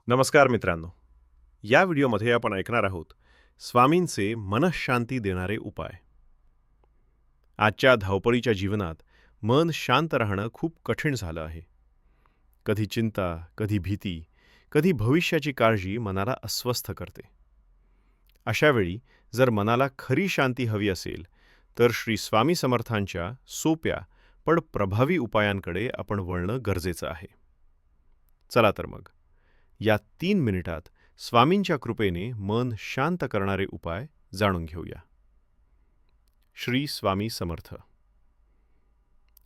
नमस्कार मित्रांनो. या व्हिडिओमध्ये आपण ऐकणार आहोत स्वामींचे मनःशांती देणारे उपाय. आजच्या धावपळीच्या जीवनात मन शांत राहणं खूप कठीण झालं आहे. कधी चिंता, कधी भीती, कधी भविष्याची काळजी मनाला अस्वस्थ करते. अशा वेळी जर मनाला खरी शांती हवी असेल तर श्री स्वामी समर्थांच्या सोप्या पण प्रभावी उपायांकडे आपण वळणं गरजेचं आहे. चला तर मग या 3 मिनिटात स्वामींच्या कृपेने मन शांत करणारे उपाय जाणून घेऊया. श्री स्वामी समर्थ.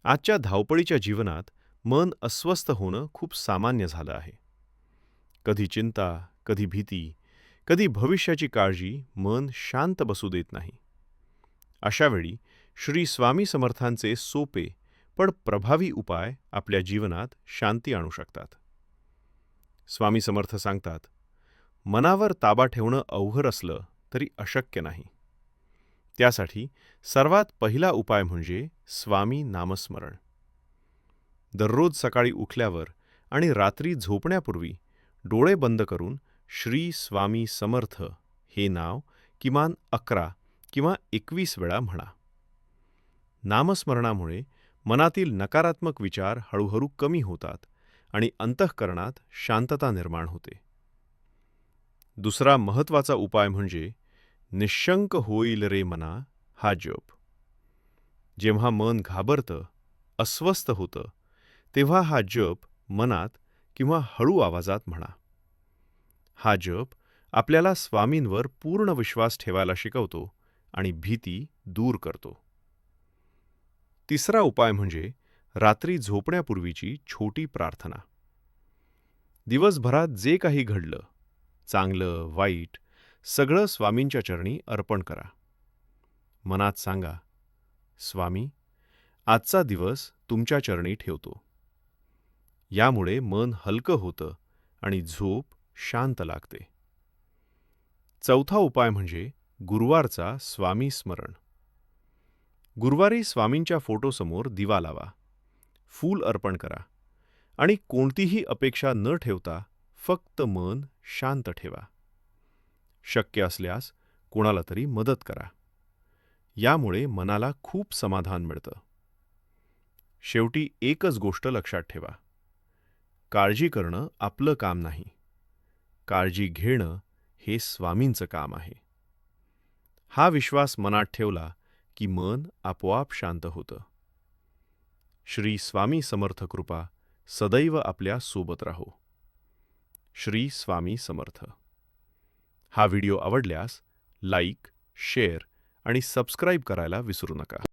आजच्या धावपळीच्या जीवनात मन अस्वस्थ होणं खूप सामान्य झालं आहे. कधी चिंता, कधी भीती, कधी भविष्याची काळजी मन शांत बसू देत नाही. अशा वेळी श्री स्वामी समर्थांचे सोपे पण प्रभावी उपाय आपल्या जीवनात शांती आणू शकतात. स्वामी समर्थ सांगतात, मनावर ताबा ठेवणं अवघड असलं तरी अशक्य नाही. त्यासाठी सर्वात पहिला उपाय म्हणजे स्वामी नामस्मरण. दररोज सकाळी उठल्यावर आणि रात्री झोपण्यापूर्वी डोळे बंद करून श्री स्वामी समर्थ हे नाव किमान 11 किंवा 21 वेळा म्हणा. नामस्मरणामुळे मनातील नकारात्मक विचार हळूहळू कमी होतात आणि अंतःकरणात शांतता निर्माण होते. दुसरा महत्त्वाचा उपाय म्हणजे निश्शंक होईल रे मना हा जप. जेव्हा मन घाबरतं, अस्वस्थ होतं, तेव्हा हा जप मनात किंवा हळू आवाजात म्हणा. हा जप आपल्याला स्वामींवर पूर्ण विश्वास ठेवायला शिकवतो आणि भीती दूर करतो. तिसरा उपाय म्हणजे रात्री झोपण्यापूर्वीची छोटी प्रार्थना. दिवसभरात जे काही घडलं, चांगलं वाईट, सगळं स्वामींच्या चरणी अर्पण करा. मनात सांगा, स्वामी, आजचा दिवस तुमच्या चरणी ठेवतो. यामुळे मन हलकं होतं आणि झोप शांत लागते. चौथा उपाय म्हणजे गुरुवारचा स्वामी स्मरण. गुरुवारी स्वामींच्या फोटोसमोर दिवा लावा, फूल अर्पण करा आणि कोणतीही अपेक्षा न ठेवता फक्त मन शांत ठेवा. शक्य असल्यास कोणाला तरी मदत करा. यामुळे मनाला खूप समाधान मिळतं. शेवटी एकच गोष्ट लक्षात ठेवा, काळजी करणं आपलं काम नाही, काळजी घेणं हे स्वामींचं काम आहे. हा विश्वास मनात ठेवला की मन आपोआप शांत होतं. श्री स्वामी समर्थ कृपा सदैव आपल्या सोबत राहो. श्री स्वामी समर्थ. हा व्हिडिओ आवडल्यास लाईक, शेअर आणि सबस्क्राईब करायला विसरू नका.